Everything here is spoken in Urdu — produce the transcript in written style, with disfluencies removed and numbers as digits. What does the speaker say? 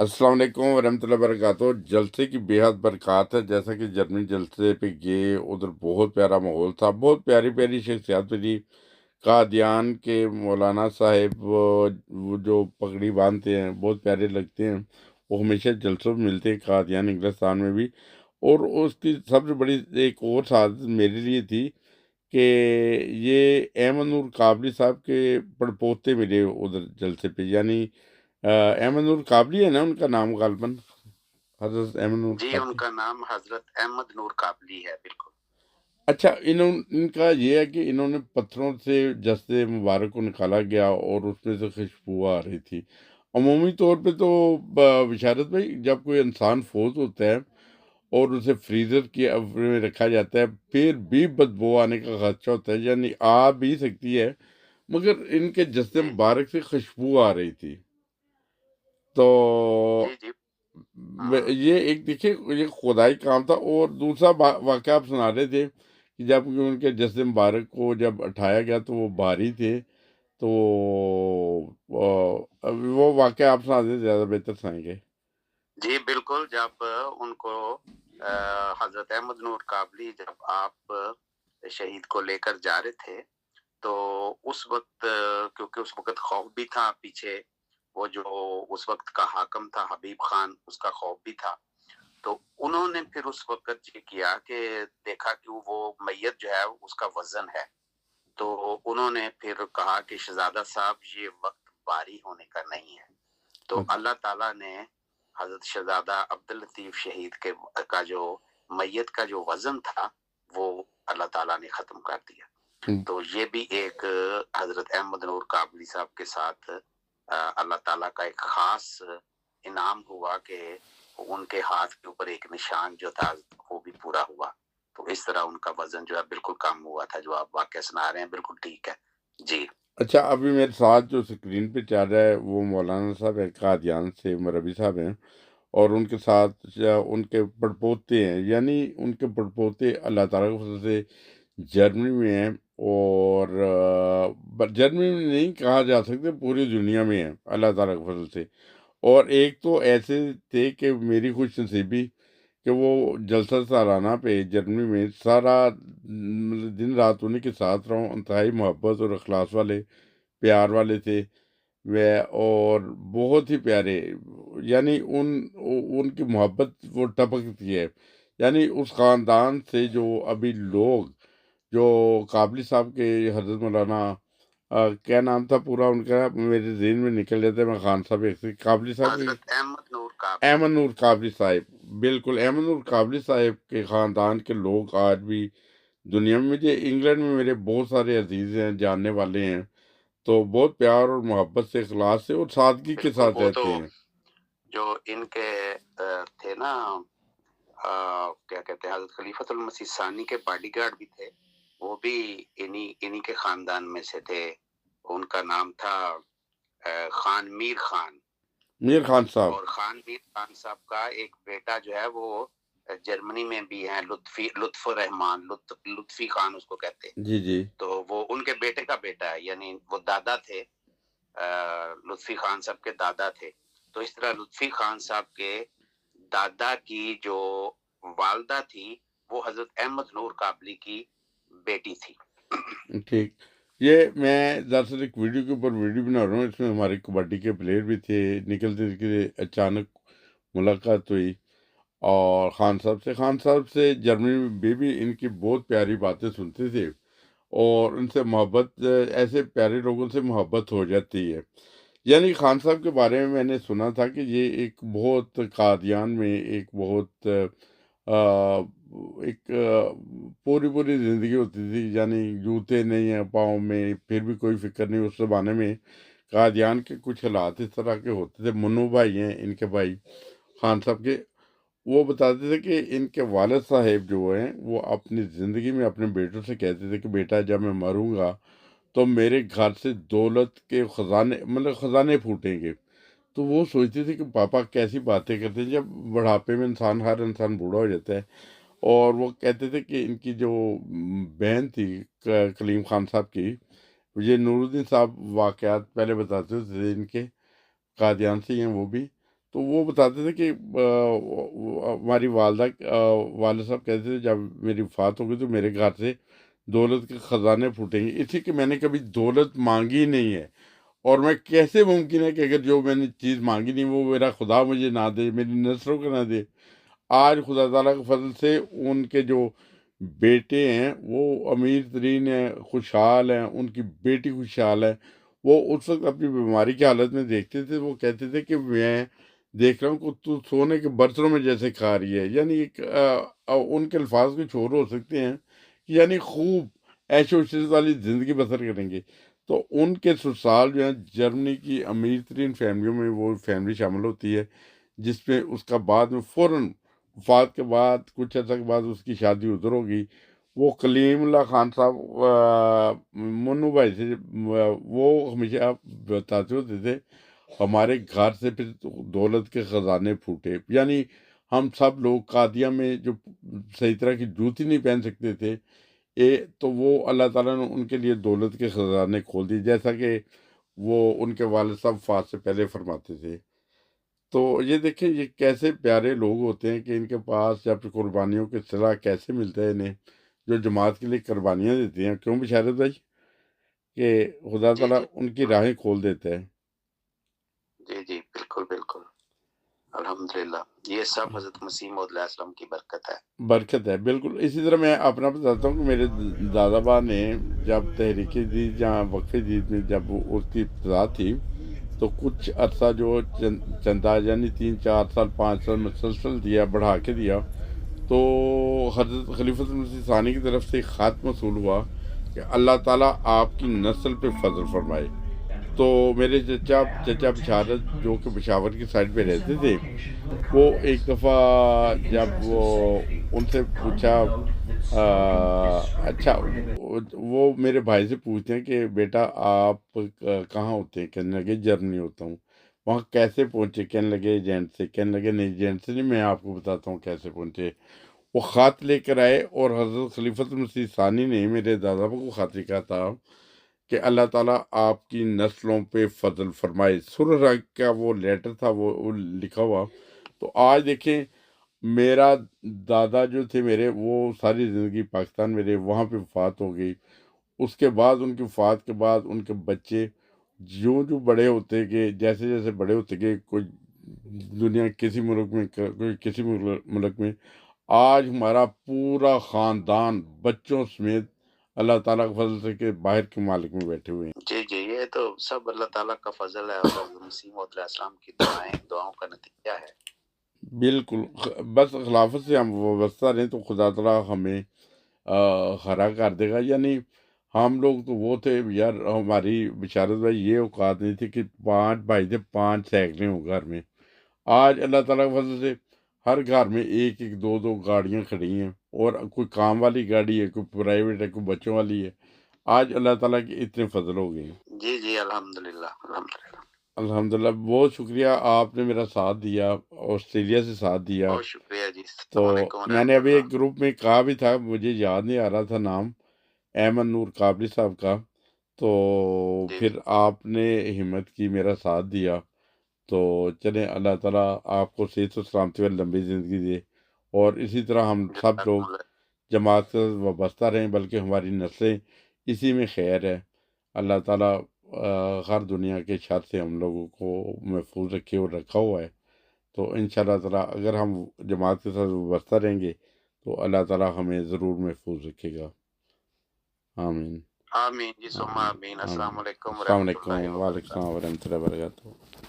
السلام علیکم ورحمۃ اللہ وبرکاتہ۔ جلسے کی بے حد برکات ہے، جیسا کہ جرمنی جلسے پہ گئے، ادھر بہت پیارا ماحول تھا، بہت پیاری پیاری شخصیات ملی۔ قادیان کے مولانا صاحب، وہ جو پگڑی باندھتے ہیں بہت پیارے لگتے ہیں، وہ ہمیشہ جلسوں میں ملتے ہیں قادیان انگلستان میں بھی۔ اور اس کی سب سے بڑی ایک اور سعادت میرے لیے تھی کہ یہ احمد نور قابلی صاحب کے پڑپوتے ملے ادھر جلسے پہ، یعنی احمد نور قابلی ہے نا ان کا نام غالباً، حضرت احمد نور جی، ان قابلی۔ کا نام حضرت احمد نور قابلی ہے، بالکل۔ اچھا، ان کا یہ ہے کہ انہوں نے پتھروں سے جسد مبارک کو نکالا گیا اور اس میں سے خوشبو آ رہی تھی۔ عمومی طور پہ تو بشارت بھائی، جب کوئی انسان فوت ہوتا ہے اور اسے فریزر کی میں رکھا جاتا ہے، پھر بھی بدبو آنے کا خدشہ ہوتا ہے، یعنی آ بھی سکتی ہے، مگر ان کے جسد جی مبارک سے خوشبو آ رہی تھی۔ تو جی جی۔ ہاں یہ ایک دیکھیے، یہ خدائی کام تھا۔ اور دوسرا واقعہ آپ سنا رہے تھے کہ جب ان کے جسد مبارک کو جب اٹھایا گیا تو وہ بھاری تھے، تو وہ واقعہ آپ سنا دیں، زیادہ بہتر سنائیں گے۔ جی بالکل، جب ان کو حضرت احمد نور قابلی جب آپ شہید کو لے کر جا رہے تھے، تو اس وقت کیونکہ اس وقت خوف بھی تھا پیچھے، وہ جو اس وقت کا حاکم تھا حبیب خان، اس کا خوف بھی تھا، تو انہوں نے پھر اس وقت یہ کیا کہ دیکھا کہ وہ میت جو ہے اس کا وزن ہے، تو انہوں نے پھر کہا کہ شہزادہ صاحب یہ وقت باری ہونے کا نہیں ہے، تو اللہ تعالیٰ نے حضرت شہزادہ عبداللطیف شہید کا جو میت کا جو وزن تھا وہ اللہ تعالیٰ نے ختم کر دیا۔ تو یہ بھی ایک حضرت احمد نور قابلی صاحب کے ساتھ اللہ تعالیٰ کا ایک خاص انعام ہوا کہ ان کے ہاتھ کے اوپر ایک نشان جو تھا وہ بھی پورا ہوا، تو اس طرح ان کا وزن جو ہے بالکل کم ہوا تھا۔ جو آپ واقعہ سنا رہے ہیں بالکل ٹھیک ہے جی۔ اچھا، ابھی میرے ساتھ جو اسکرین پہ چل رہا ہے وہ مولانا صاحب ہیں، قادیان سے مربی صاحب ہیں، اور ان کے ساتھ ان کے پڑپوتے ہیں، یعنی ان کے پڑپوتے اللہ تعالیٰ کے فضل سے جرمنی میں ہیں، اور جرمنی میں نہیں کہا جا سکتے، پوری دنیا میں ہیں اللہ تعالیٰ کے فضل سے۔ اور ایک تو ایسے تھے کہ میری خوش نصیبی کہ وہ جلسہ سالانہ پہ جرمنی میں سارا دن رات انہیں کے ساتھ رہوں، انتہائی محبت اور اخلاص والے، پیار والے تھے وہ، اور بہت ہی پیارے، یعنی ان کی محبت وہ ٹپکتی ہے، یعنی اس خاندان سے جو ابھی لوگ جو قابلی صاحب کے حضرت مولانا کیا نام تھا پورا ان کا، میرے ذہن میں نکل جاتا ہے، میں خان صاحب ایک سے قابلی صاحب کے، حضرت احمد نور قابلی، احمد نور قابلی صاحب، بالکل احمد نور قابلی صاحب کے خاندان کے لوگ آج بھی دنیا میں، مجھے انگلینڈ میں میرے بہت سارے عزیز ہیں، جاننے والے ہیں، تو بہت پیار اور محبت سے، اخلاص سے اور سادگی کے بالکل۔ ساتھ وہ تو رہتے ہیں۔ جو ان کے تھے نا، کیا کہتے ہیں، حضرت خلیفۃ المسیح ثانی کے باڈی گارڈ بھی تھے، وہ بھی انہی کے خاندان میں سے تھے۔ ان کا نام تھا خان میر خان، میر خان صاحب، اور خان میر خان صاحب کا ایک بیٹا جو ہے وہ جرمنی میں بھی ہے، لطف الرحمان، لطفی خان اس کو کہتے ہیں، جی جی، تو وہ ان کے بیٹے کا بیٹا ہے، یعنی وہ دادا تھے، لطفی خان صاحب کے دادا تھے۔ تو اس طرح لطفی خان صاحب کے دادا کی جو والدہ تھی وہ حضرت احمد نور قابلی کی بیٹی تھی۔ ٹھیک۔ یہ میں دراصل ایک ویڈیو کے اوپر ویڈیو بنا رہا ہوں، اس میں ہمارے کبڈی کے پلیئر بھی تھے، نکلتے نکلتے اچانک ملاقات ہوئی، اور خان صاحب سے جرمنی میں بھی ان کی بہت پیاری باتیں سنتے تھے، اور ان سے محبت، ایسے پیارے لوگوں سے محبت ہو جاتی ہے۔ یعنی خان صاحب کے بارے میں نے سنا تھا کہ یہ ایک بہت قادیان میں ایک بہت ایک پوری پوری زندگی ہوتی تھی، یعنی جوتے نہیں ہیں پاؤں میں، پھر بھی کوئی فکر نہیں۔ اس زمانے میں قادیان کے کچھ حالات اس طرح کے ہوتے تھے۔ منو بھائی ہیں ان کے بھائی خان صاحب کے، وہ بتاتے تھے کہ ان کے والد صاحب جو ہیں وہ اپنی زندگی میں اپنے بیٹوں سے کہتے تھے کہ بیٹا جب میں مروں گا تو میرے گھر سے دولت کے خزانے، مطلب خزانے پھوٹیں گے۔ تو وہ سوچتے تھے کہ پاپا کیسی باتیں کرتے ہیں، جب بڑھاپے میں ہر انسان بوڑھا ہو جاتا ہے۔ اور وہ کہتے تھے کہ ان کی جو بہن تھی کلیم خان صاحب کی، یہ نور الدین صاحب واقعات پہلے بتاتے تھے ان کے، قادیان سے ہیں وہ بھی، تو وہ بتاتے تھے کہ ہماری والد صاحب کہتے تھے جب میری وفات ہوگی تو میرے گھر سے دولت کے خزانے پھوٹیں گے، اس لیے کہ میں نے کبھی دولت مانگی نہیں ہے، اور میں کیسے ممکن ہے کہ اگر جو میں نے چیز مانگی نہیں وہ میرا خدا مجھے نہ دے، میری نسلوں کو نہ دے۔ آج خدا تعالیٰ کے فضل سے ان کے جو بیٹے ہیں وہ امیر ترین ہیں، خوشحال ہیں، ان کی بیٹی خوشحال ہے۔ وہ اس وقت اپنی بیماری کی حالت میں دیکھتے تھے، وہ کہتے تھے کہ میں دیکھ رہا ہوں کہ تو سونے کے برتنوں میں جیسے کھا رہی ہے، یعنی ایک ان کے الفاظ کچھ اور ہو سکتے ہیں کہ یعنی خوب عیش و عشرت والی زندگی بسر کریں گے۔ تو ان کے سسرال جو ہیں جرمنی کی امیر ترین فیملیوں میں وہ فیملی شامل ہوتی ہے، جس میں اس کا بعد میں فوراً وفات کے بعد کچھ عرصہ کے بعد اس کی شادی ادھر ہوگی۔ وہ کلیم اللہ خان صاحب منو بھائی سے وہ ہمیشہ بتاتے ہوتے تھے ہمارے گھر سے پھر دولت کے خزانے پھوٹے، یعنی ہم سب لوگ قادیہ میں جو صحیح طرح کی جوتی نہیں پہن سکتے تھے، تو وہ اللہ تعالیٰ نے ان کے لیے دولت کے خزانے کھول دیے، جیسا کہ وہ ان کے والد صاحب وفات سے پہلے فرماتے تھے۔ تو یہ دیکھیں یہ کیسے پیارے لوگ ہوتے ہیں کہ ان کے پاس جب قربانیوں کے صلاح کیسے ملتا ہے انہیں، جو جماعت کے لیے قربانیاں دیتے ہیں، کیوں بشارت بھائی کہ خدا جی تعالیٰ جی ان کی راہیں کھول دیتا ہے۔ جی جی بالکل بالکل، الحمدللہ یہ سب حضرت مسیح موعود علیہ السلام کی برکت ہے۔ برکت ہے، بالکل۔ اسی طرح میں اپنا بتاتا ہوں کہ میرے دادا با نے جب تحریک جدید جہاں وقف جدید میں جب اس کی ابتدا تھی تو کچھ عرصہ جو چندہ یعنی 3 4 سال 5 سال مسلسل دیا، بڑھا کے دیا، تو حضرت خلیفۃ المسیح ثانی کی طرف سے ایک خط موصول ہوا کہ اللہ تعالیٰ آپ کی نسل پہ فضل فرمائے۔ تو میرے چچا بشارت جو کہ پشاور کی سائڈ پہ رہتے تھے، وہ ایک دفعہ جب وہ ان سے پوچھا اچھا وہ میرے بھائی سے پوچھتے ہیں کہ بیٹا آپ کہاں ہوتے ہیں؟ کہنے لگے جرمنی ہوتا ہوں۔ وہاں کیسے پہنچے؟ کہنے لگے ایجنٹ سے۔ کہنے لگے نہیں ایجنٹ سے نہیں، میں آپ کو بتاتا ہوں کیسے پہنچے۔ وہ خط لے کر آئے اور حضرت خلیفۃ المسیح ثانی نے میرے دادا کو خط لکھا تھا کہ اللہ تعالیٰ آپ کی نسلوں پہ فضل فرمائے۔ سر رنگ کا وہ لیٹر تھا، وہ لکھا ہوا۔ تو آج دیکھیں میرا دادا جو تھے میرے، وہ ساری زندگی پاکستان میں رہے، وہاں پہ وفات ہو گئی۔ اس کے بعد ان کی وفات کے بعد ان کے بچے جو بڑے ہوتے گئے، جیسے جیسے بڑے ہوتے گئے، کوئی دنیا کسی ملک میں، کوئی کسی ملک میں، آج ہمارا پورا خاندان بچوں سمیت اللہ تعالیٰ کے فضل سے کہ باہر کے ممالک میں بیٹھے ہوئے ہیں۔ جی جی یہ تو سب اللہ تعالیٰ کا فضل ہے اور حضرت مسیح موعود علیہ السلام کی دعاؤں کا نتیجہ ہے۔ بالکل، بس خلافت سے ہم وابستہ رہیں تو خدا تعالیٰ ہمیں ہرا کر دے گا۔ یعنی ہم لوگ تو وہ تھے یار، ہماری بشارت بھائی یہ اوقات نہیں تھی کہ 5 بھائی تھے، 5 سائیکلیں ہوں گھر میں۔ آج اللہ تعالیٰ کے فضل سے ہر گھر میں ایک ایک دو دو گاڑیاں کھڑی ہیں، اور کوئی کام والی گاڑی ہے، کوئی پرائیویٹ ہے، کوئی بچوں والی ہے۔ آج اللہ تعالیٰ کے اتنے فضل ہو گئے ہیں۔ جی جی الحمدللہ الحمدللہ، الحمدللہ، بہت شکریہ، آپ نے میرا ساتھ دیا، آسٹریلیا سے ساتھ دیا۔ بہت شکریہ جی، تو السلام علیکم میں نے ورحمۃ ابھی اللہ۔ ایک گروپ میں کہا بھی تھا، مجھے یاد نہیں آ رہا تھا نام، احمد نور قابلی صاحب کا، تو جی پھر آپ نے ہمت کی، میرا ساتھ دیا۔ تو چلیں، اللہ تعالیٰ آپ کو صحت و سلامتی اور لمبی زندگی دے، اور اسی طرح ہم سب لوگ جزاکم اللہ۔ جماعت سے وابستہ رہیں، بلکہ ہماری نسلیں اسی میں خیر ہے۔ اللہ تعالیٰ ہر دنیا کے شر سے ہم لوگوں کو محفوظ رکھے اور رکھا ہوا ہے۔ تو انشاءاللہ تعالیٰ اگر ہم جماعت کے ساتھ وابستہ رہیں گے تو اللہ تعالیٰ ہمیں ضرور محفوظ رکھے گا۔ آمین آمین جی ثم آمین آمین۔ السلام آمین۔ علیکم السلام ورحمۃ علیکم، اللہ وعلیکم وبرکاتہ۔ السلام ورحمۃ اللہ وبرکاتہ۔